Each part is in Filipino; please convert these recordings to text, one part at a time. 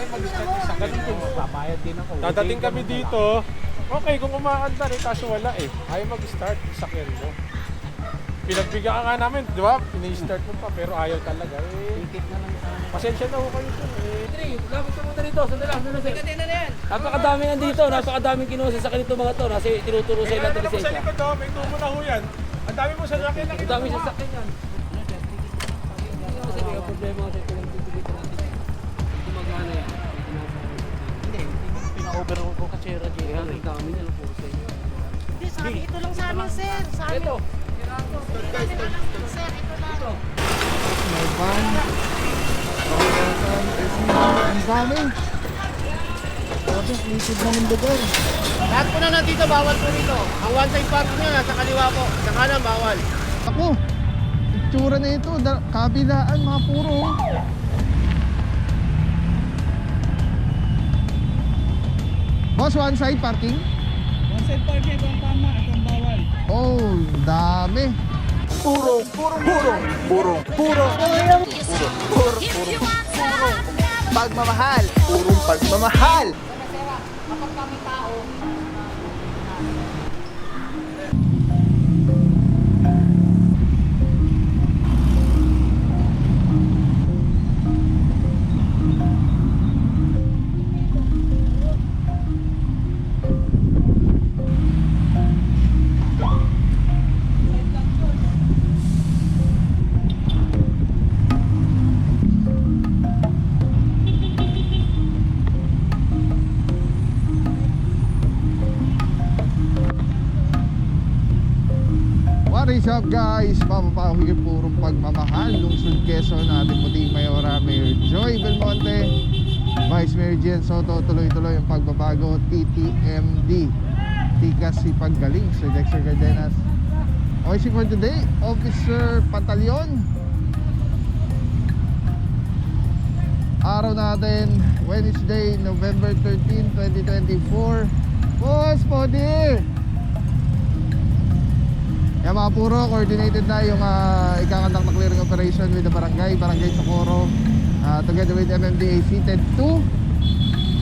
ayaw mag-start sa ganun din. Babayad din ako. Dadating kami dito. Okay, kung umaandar eh, kaso wala eh. Ayaw mag-start sa mo. Pinagbigyan ka nga namin, di ba? Pina-start mo pa, pero ayaw talaga eh. Ticket na lang sa amin. Pasensya na ho kayo dun eh. Dre, lapit ka muna rito. Sandali lang. Napakadami nandito. Napakadaming kinuha sa kanito mga to. Nasa tinuturo sa Eh, ilang ano na po sa lisensya. likod oh, may tubo na ho yan. Ang dami mo sa laki na Ang dami sa sakyan yan. Kasi may problema kasi kung bibigyan natin. Gumagana yan. Hindi, pina-over ko kasi Raji. Kaya ang dami niya lang po sa inyo. Hindi, sa amin, ito lang sa amin, sir. Sa amin. Ito. Sir, ito lang. May van. Ang dami. Grabe, litid na ng lugar. Lahat po na nandito, bawal po rito. Ang one-side parking nyo, nasa kaliwa po. Sa kanan, bawal. Ako, itsura na ito, kabilaan, mga puro. Boss, one side parking? One side parking, ito ang tama, ito ang bawal. Oh, dami. Pagmamahal. Purong pagmamahal. What is up guys? Papapahuli purong pagmamahal. Lungsod Quezon, ating puting mayora Mayor Joy Belmonte, Vice Mayor Jen Soto. Tuloy-tuloy ang pagbabago. TTMD, Tikas si Paggaling, Sir Dexter Cardenas. OIC for today, Officer Pantaleon. Araw natin, Wednesday, November 13, 2024. Boss, Podi! Yan mga puro, coordinated na yung ikakandak na clearing operation with the Barangay Socorro, together with MMDA seated 2.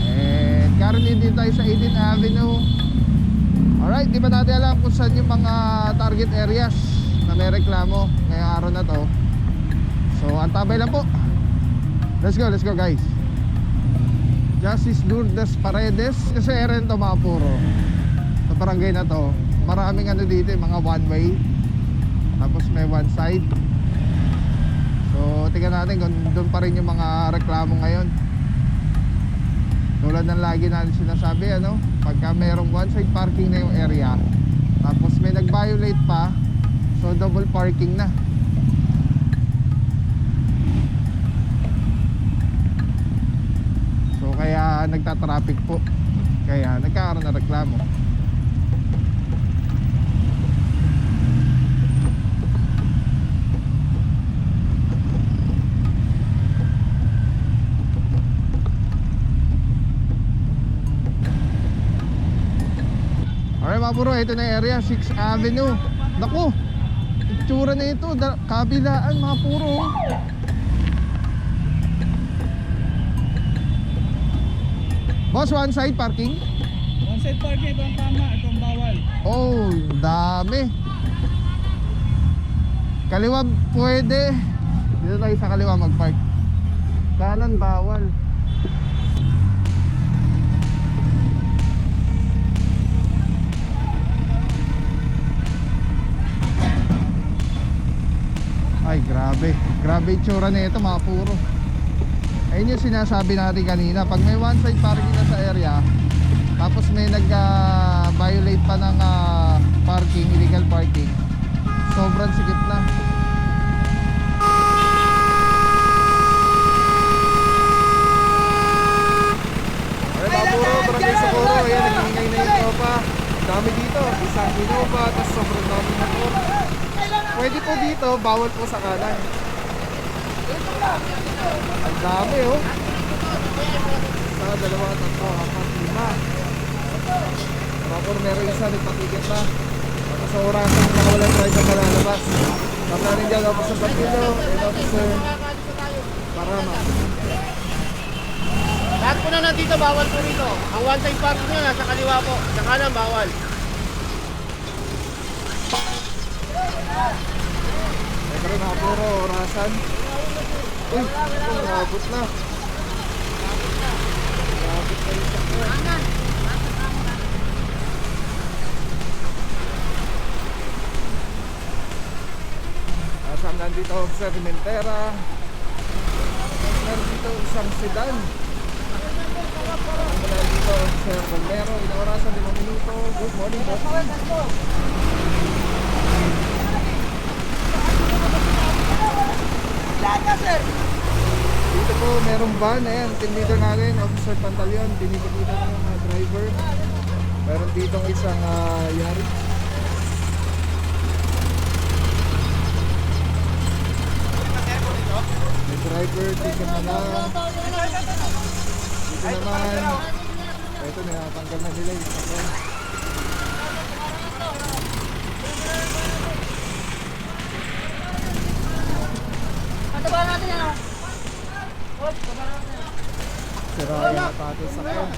And currently din tayo sa 18th Avenue. Alright, di ba natin alam kung saan yung mga target areas na may reklamo ngayong araw na to. So, antabay lang po. Let's go guys. Justice Lourdes Paredes. Kasi rin to mga puro, sa barangay na to. Maraming ano dito, mga one way. Tapos may one side. So tingnan natin kung doon pa rin yung mga reklamo ngayon. Tulad ng lagi natin sinasabi, ano, pagka merong one side parking na yung area, tapos may nag-violate pa, so double parking na. So kaya nagta-traffic po. Kaya nagkakaroon ng reklamo. Alright mga puro, ito na yung area, 6th Avenue. Naku, itsura na ito, kabilaan mga puro. Boss, one side parking? One side parking, ito ang tama, ito ang bawal. Oh, dami. Kaliwa pwede. Dito tayo sa kaliwa mag-park. Kanan bawal. Ay, grabe. Grabe itsura na ito mga puro. Ayun yung sinasabi natin kanina. Pag may one side parking na sa area, tapos may nag-violate pa ng parking, illegal parking, sobrang sikip na. Ay mga puro, Barangay Socorro. Ayan, nagingay na yung tropa. Dami dito, isang Innova, tapos sobrang dami na po. Pwede po dito, bawal po sa kanan. Ang dami oh. Isa, dalawa, tatlo, apat, lima. Mga meron isa, nagpatikit na. Tapos sa orasan, nakawalan tayo sa malalabas. Kapanin dyan, Officer Batilo and Officer Parama. Lahat po na nandito, bawal po rito. Ang one-side parking nyo, nasa kaliwa po. Sa kanan, bawal. Teka rin mga puro, orasan. Uy, ito, nabot na. Nabot na yung sakyan. Nasaan nandito sa Pimentera. Meron dito isang sedan. Meron dito sa Romero. Ilang orasan, 5 minuto. Good morning, boss. Dito po merong van, ayan, team leader natin, Officer Pantaleon, binibigita ng mga driver. Meron ditong isang Yaris. May driver, dito na lang. Dito naman, ito ninatanggal na nila yung sakyan. Sira yung natatay sa sakyan.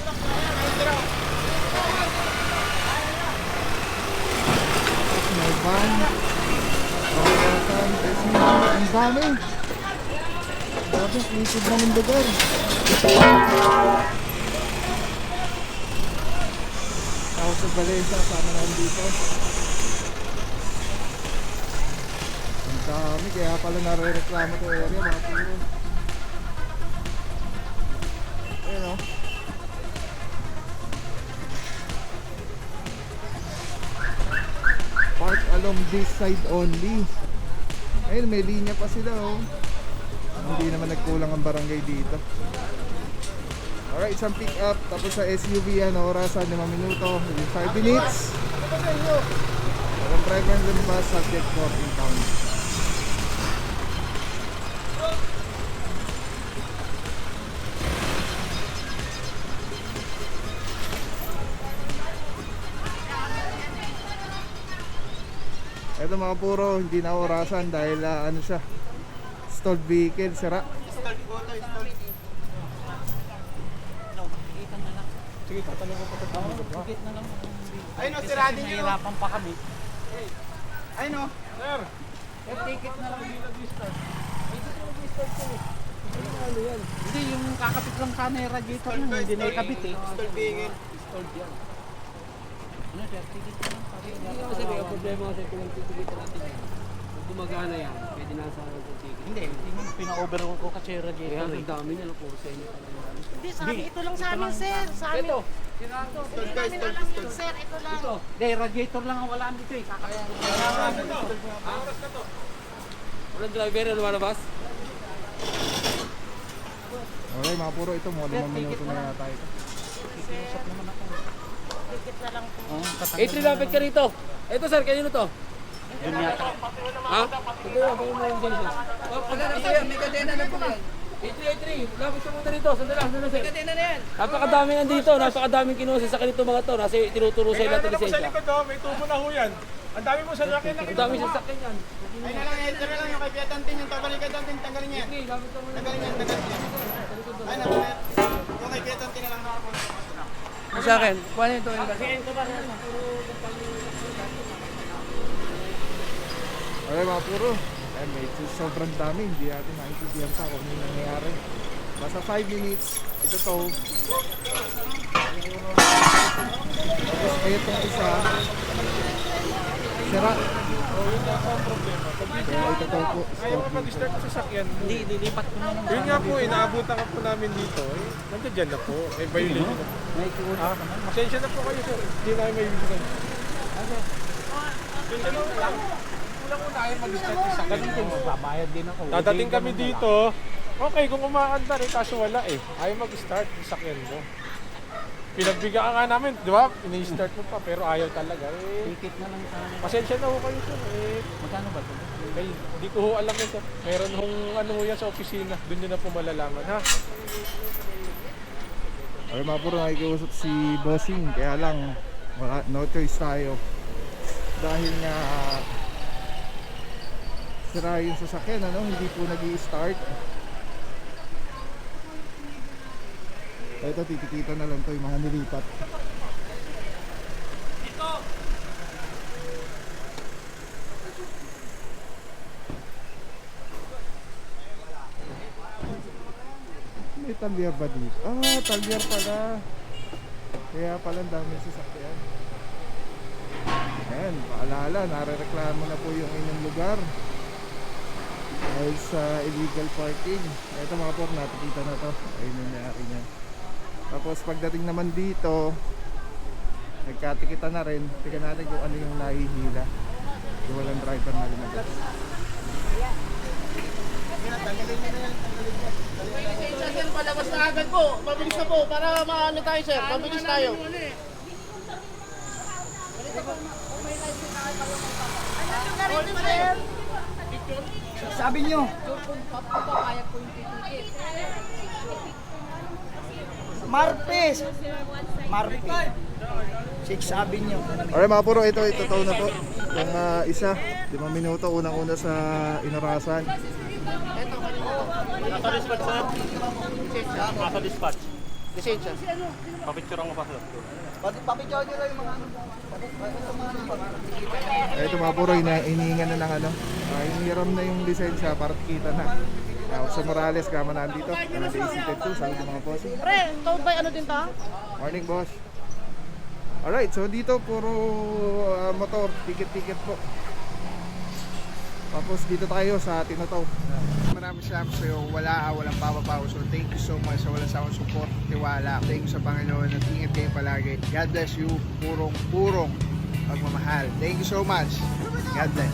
May van. Kawasan. Ang dami. Grabe, isip na ng lugar. Ako sa Valencia, sama na dito. Ang dami, kaya pala nare-reklamo to area, mga puro. Ayun o. Park along this side only. Ayun, may linya pa sila oh. Hindi naman nagkulang ang barangay dito. Alright, isang pick up. Tapos sa SUV yan, orasan 5 minuto. 5 minutes. Walang driver ng lumabas, subject 14 pounds. Ito mga puro, hindi na orasan dahil ano siya, stalled vehicle, sira. Sige, tatanong ko pa ito. Higit na lang. Ayun, no, sira din yun. Nahirapan pa kami. Ayun, no. Sir, Ticket na lang. nag-start. Hindi, yung kakapit lang sana yung radiator nun, hindi na ikabit eh. Stalled vehicle. Ano, sir, ticket na lang. Hindi kasi may problema kasi kung nagtitigitan natin yan. Kung gumagana yan, pwede nasa ng ticket. Hindi, pina-overhaul ko kasi yung Kaya radiator eh. ang dami nila po sa inyo. Hindi, sa amin, ito lang sa amin, sir. Sa amin. Ito, Hindi namin alam yun, sir. Ito lang. hindi, radiator lang ang walaan dito eh. Kakaya. Walang driver na lumalabas? Okay mga puro, ito mo 5 minuto na yata ito. Kikiusap naman ako. Ticket na lang po. A3, lapit ka rito. Ito sir, kanino to? Doon yata. Ha? Ito yun, ito yung license. Ito yan, may kadena na po yan. A3, lapit ka muna rito. Sandali lang sir. May kadena na yan. Napakadami nandito, napakadaming kinuha sa sakit itong mga to. Nasa tinuturo sa ilang May lisensya. sa likod oh, may tubo na ho yan. Ang dami mo sa lakin ng Ang dami sa sakit yan. Ayun na lang, enter na lang yung kay Piatantin, yung tabalik kay Tantin, tanggalin niya. Okay, lapit ka muna. Tanggalin niya, tanggalin niya. Ayun na, yung kay Piatantin na lang nakapunta. Sa akin, paano ito? Okay mga puro, eh, medyo sobrang dami, hindi natin maintindihan pa kung ano yung nangyayari. Basta 5 minutes, ito to. Tapos itong isa, sira. Oh, yun na ang problema. Pag dito, Kaya ito to po, ayaw stop mo mag-start sa sasakyan. Hindi, lilipat ko na lang. Yun nga po, inaabutan ka po namin dito. Eh, nandiyan dyan na po. Eh, violation na po. May kiusap naman. Pasensya na po kayo, sir. Hindi namin may bibigyan. Yun lang lang. Kulang una ayaw mag-start sa sasakyan. Ganun din, babayad din ako. Dadating Hindi, kami ganun na dito. Okay, kung umaandar eh, kaso wala eh. Ayaw mag-start sa sasakyan mo. Pinagbigyan ka nga namin, di ba? Ini-start mo pa, pero ayaw talaga. lang. Eh, Ticket na lang sana. pasensya na ho kayo, sir. Eh, Magkano ba ito? okay, di ko ho alam yun, sir. Meron hong ano ho yan sa opisina. Doon nyo na po malalaman, ha? Okay mga puro, nakikiusap si Bossing, kaya lang, wala, no choice tayo. Dahil nga, sira yung sasakyan, ano? Hindi po nag-i-start. Ito, titikita na lang to yung mga nilipat. May talyar ba dito? Ah, talyar pala. Kaya pala ang daming sasakyan. Ayan, paalala, nare-reklamo na po yung inyong lugar dahil sa illegal parking. Ito mga por, nakikita na to. Ayun yung nangyari niya. Tapos pagdating naman dito, nagkatikitan na rin. Tingnan natin kung ano yung nahihila. Yung walang driver na lumabas. Sir, palabas na agad po. Mabilis na po para maano tayo sir. Mabilis tayo. Sabi nyo. Marpes. Marpes. 6 sabi nyo. Alright mga puro, ito totoo na po. Yung isa, 5 minuto unang-una sa Inarasan. Nasa dispatch sir. Nasa dispatch. Lisensya. Ito mga puro, inihingan na ng ano. Inihiram na yung lisensya para kita na. Sa Morales, kama na dito. Ted 2, sabi ko mga boss. Pre, toad by ano din ta? Morning boss. Alright, so dito puro motor, ticket po. Tapos dito tayo sa Tinataw. Maraming salamat sa iyo. Walang papapaw. So thank you so much sa walang sawang support, tiwala. Thank you sa Panginoon at ingat kayo palagi. God bless you. Purong pagmamahal. Thank you so much. God bless.